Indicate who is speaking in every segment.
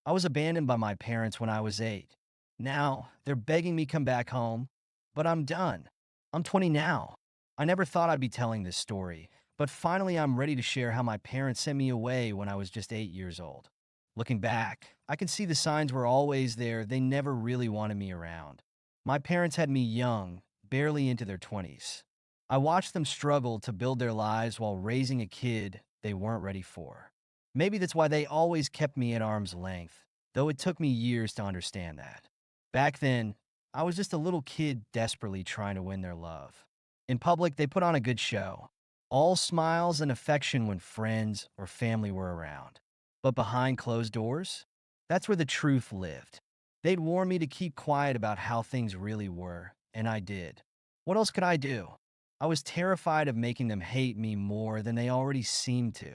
Speaker 1: I was abandoned by my parents when I was 8. Now, they're begging me come back home, but I'm done. I'm 20 now. I never thought I'd be telling this story, but finally I'm ready to share how my parents sent me away when I was just 8 years old. Looking back, I can see the signs were always there. They never really wanted me around. My parents had me young, barely into their 20s. I watched them struggle to build their lives while raising a kid they weren't ready for. Maybe that's why they always kept me at arm's length, though it took me years to understand that. Back then, I was just a little kid desperately trying to win their love. In public, they put on a good show. All smiles and affection when friends or family were around. But behind closed doors, that's where the truth lived. They'd warn me to keep quiet about how things really were, and I did. What else could I do? I was terrified of making them hate me more than they already seemed to.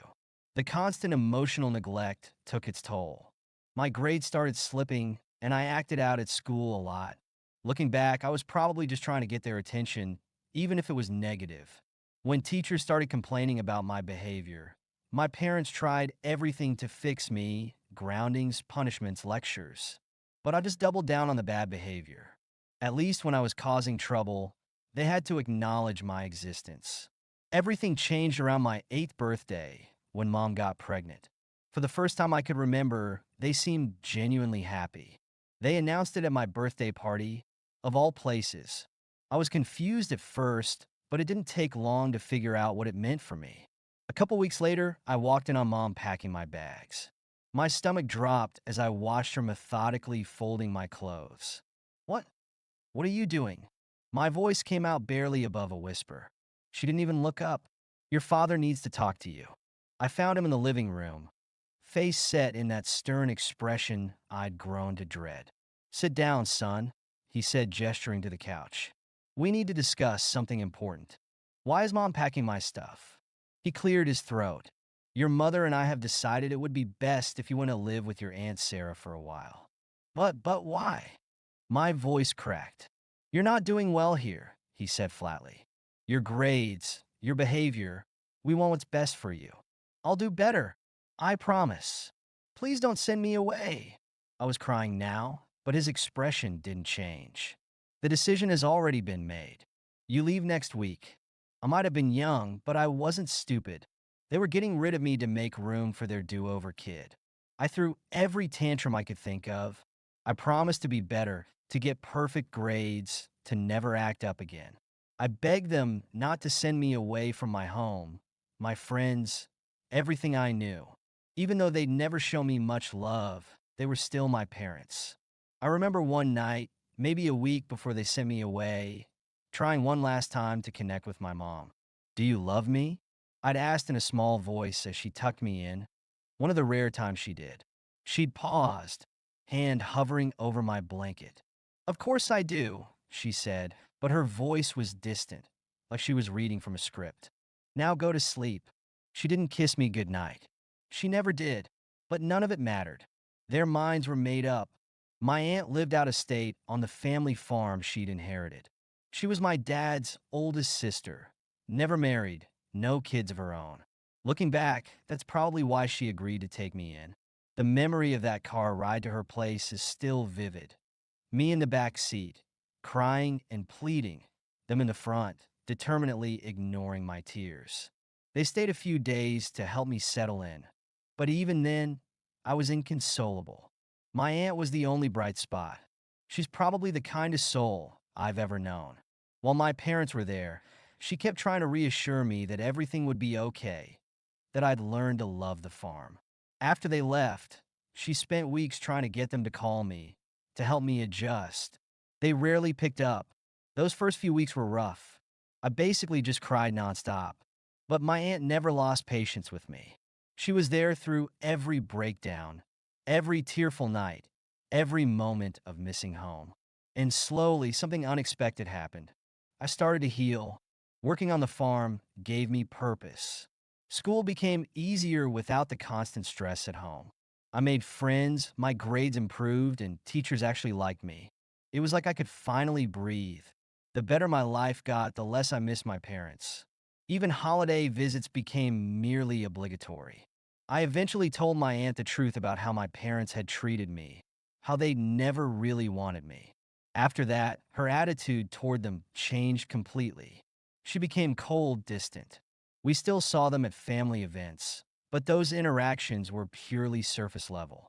Speaker 1: The constant emotional neglect took its toll. My grades started slipping, and I acted out at school a lot. Looking back, I was probably just trying to get their attention, even if it was negative. When teachers started complaining about my behavior, my parents tried everything to fix me: groundings, punishments, lectures. But I just doubled down on the bad behavior. At least when I was causing trouble, they had to acknowledge my existence. Everything changed around my 8th birthday when mom got pregnant. For the first time I could remember, they seemed genuinely happy. They announced it at my birthday party, of all places. I was confused at first, but it didn't take long to figure out what it meant for me. A couple weeks later, I walked in on mom packing my bags. My stomach dropped as I watched her methodically folding my clothes. What? What are you doing? My voice came out barely above a whisper. She didn't even look up. Your father needs to talk to you. I found him in the living room, face set in that stern expression I'd grown to dread. Sit down, son, he said, gesturing to the couch. We need to discuss something important. Why is mom packing my stuff? He cleared his throat. Your mother and I have decided it would be best if you went to live with your Aunt Sarah for a while. But why? My voice cracked. You're not doing well here, he said flatly. Your grades, your behavior, we want what's best for you. I'll do better. I promise. Please don't send me away. I was crying now, but his expression didn't change. The decision has already been made. You leave next week. I might have been young, but I wasn't stupid. They were getting rid of me to make room for their do-over kid. I threw every tantrum I could think of. I promised to be better, to get perfect grades, to never act up again. I begged them not to send me away from my home, my friends, everything I knew. Even though they'd never show me much love, they were still my parents. I remember one night, maybe a week before they sent me away, trying one last time to connect with my mom. Do you love me? I'd asked in a small voice as she tucked me in, one of the rare times she did. She'd paused, hand hovering over my blanket. Of course I do, she said, but her voice was distant, like she was reading from a script. Now go to sleep. She didn't kiss me goodnight. She never did, but none of it mattered. Their minds were made up. My aunt lived out of state on the family farm she'd inherited. She was my dad's oldest sister, never married, no kids of her own. Looking back, that's probably why she agreed to take me in. The memory of that car ride to her place is still vivid. Me in the back seat, crying and pleading, them in the front, determinately ignoring my tears. They stayed a few days to help me settle in, but even then, I was inconsolable. My aunt was the only bright spot. She's probably the kindest soul I've ever known. While my parents were there, she kept trying to reassure me that everything would be okay, that I'd learned to love the farm. After they left, she spent weeks trying to get them to call me, to help me adjust. They rarely picked up. Those first few weeks were rough. I basically just cried nonstop. But my aunt never lost patience with me. She was there through every breakdown, every tearful night, every moment of missing home. And slowly, something unexpected happened. I started to heal. Working on the farm gave me purpose. School became easier without the constant stress at home. I made friends, my grades improved, and teachers actually liked me. It was like I could finally breathe. The better my life got, the less I missed my parents. Even holiday visits became merely obligatory. I eventually told my aunt the truth about how my parents had treated me, how they never really wanted me. After that, her attitude toward them changed completely. She became cold, distant. We still saw them at family events, but those interactions were purely surface level.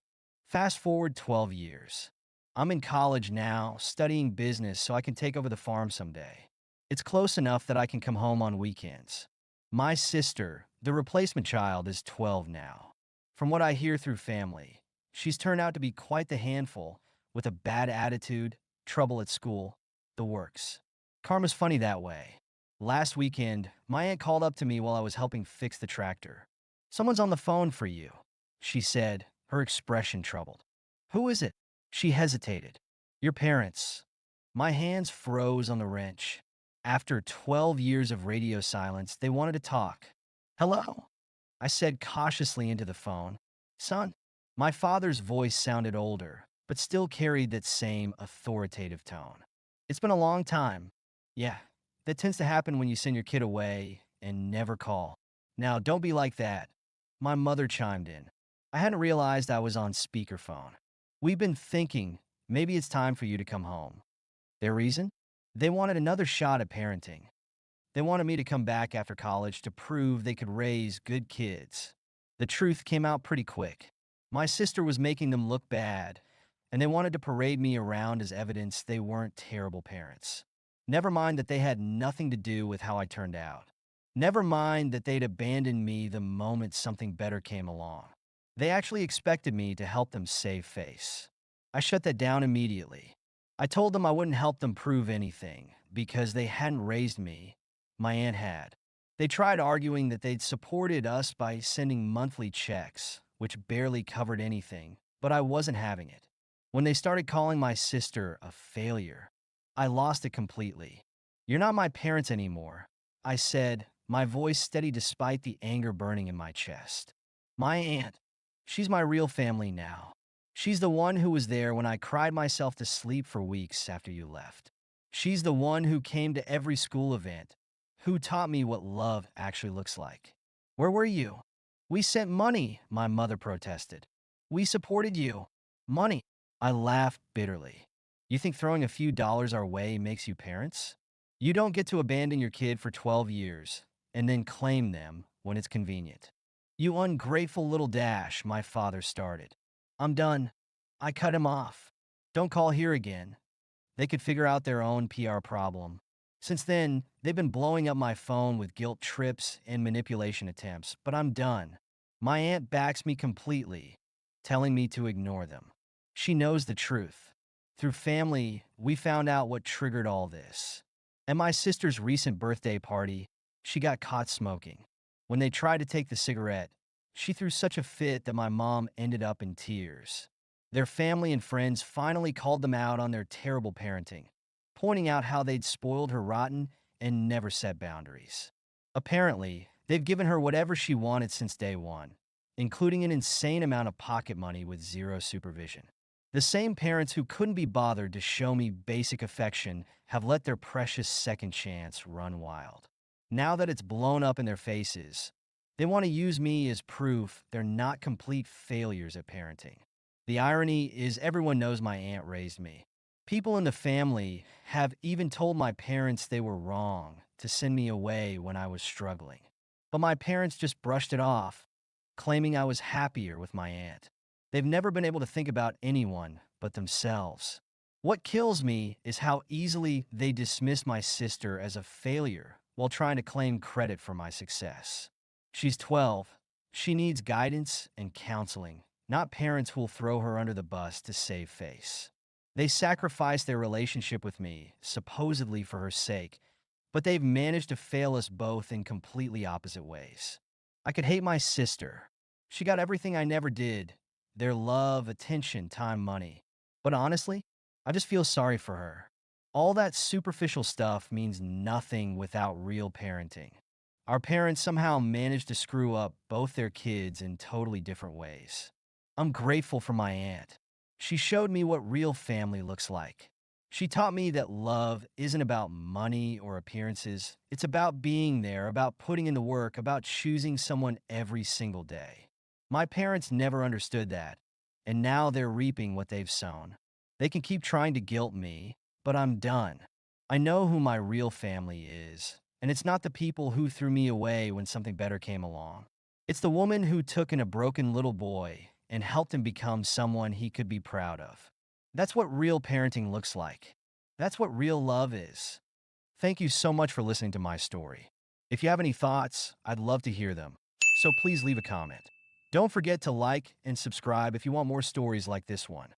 Speaker 1: Fast forward 12 years. I'm in college now, studying business so I can take over the farm someday. It's close enough that I can come home on weekends. My sister, the replacement child, is 12 now. From what I hear through family, she's turned out to be quite the handful, with a bad attitude, trouble at school, the works. Karma's funny that way. Last weekend, my aunt called up to me while I was helping fix the tractor. "Someone's on the phone for you," she said, her expression troubled. "Who is it?" She hesitated. "Your parents." My hands froze on the wrench. After 12 years of radio silence, they wanted to talk. "Hello?" I said cautiously into the phone. "Son?" My father's voice sounded older, but still carried that same authoritative tone. "It's been a long time." "Yeah, that tends to happen when you send your kid away and never call." "Now, don't be like that." My mother chimed in. I hadn't realized I was on speakerphone. "We've been thinking maybe it's time for you to come home." Their reason? They wanted another shot at parenting. They wanted me to come back after college to prove they could raise good kids. The truth came out pretty quick. My sister was making them look bad, and they wanted to parade me around as evidence they weren't terrible parents. Never mind that they had nothing to do with how I turned out. Never mind that they'd abandoned me the moment something better came along. They actually expected me to help them save face. I shut that down immediately. I told them I wouldn't help them prove anything because they hadn't raised me. My aunt had. They tried arguing that they'd supported us by sending monthly checks, which barely covered anything, but I wasn't having it. When they started calling my sister a failure, I lost it completely. "You're not my parents anymore," I said, my voice steady despite the anger burning in my chest. "My aunt, she's my real family now. She's the one who was there when I cried myself to sleep for weeks after you left. She's the one who came to every school event, who taught me what love actually looks like." "Where were you?" "We sent money," my mother protested. "We supported you." "Money." I laughed bitterly. "You think throwing a few dollars our way makes you parents? You don't get to abandon your kid for 12 years and then claim them when it's convenient." "You ungrateful little dash," my father started. "I'm done." I cut him off. "Don't call here again." They could figure out their own PR problem. Since then, they've been blowing up my phone with guilt trips and manipulation attempts, but I'm done. My aunt backs me completely, telling me to ignore them. She knows the truth. Through family, we found out what triggered all this. At my sister's recent birthday party, she got caught smoking. When they tried to take the cigarette, she threw such a fit that my mom ended up in tears. Their family and friends finally called them out on their terrible parenting, pointing out how they'd spoiled her rotten and never set boundaries. Apparently, they've given her whatever she wanted since day one, including an insane amount of pocket money with zero supervision. The same parents who couldn't be bothered to show me basic affection have let their precious second chance run wild. Now that it's blown up in their faces, they want to use me as proof they're not complete failures at parenting. The irony is everyone knows my aunt raised me. People in the family have even told my parents they were wrong to send me away when I was struggling. But my parents just brushed it off, claiming I was happier with my aunt. They've never been able to think about anyone but themselves. What kills me is how easily they dismiss my sister as a failure while trying to claim credit for my success. She's 12. She needs guidance and counseling, not parents who'll throw her under the bus to save face. They sacrificed their relationship with me, supposedly for her sake, but they've managed to fail us both in completely opposite ways. I could hate my sister. She got everything I never did: their love, attention, time, money. But honestly, I just feel sorry for her. All that superficial stuff means nothing without real parenting. Our parents somehow managed to screw up both their kids in totally different ways. I'm grateful for my aunt. She showed me what real family looks like. She taught me that love isn't about money or appearances. It's about being there, about putting in the work, about choosing someone every single day. My parents never understood that, and now they're reaping what they've sown. They can keep trying to guilt me, but I'm done. I know who my real family is, and it's not the people who threw me away when something better came along. It's the woman who took in a broken little boy and helped him become someone he could be proud of. That's what real parenting looks like. That's what real love is. Thank you so much for listening to my story. If you have any thoughts, I'd love to hear them. So please leave a comment. Don't forget to like and subscribe if you want more stories like this one.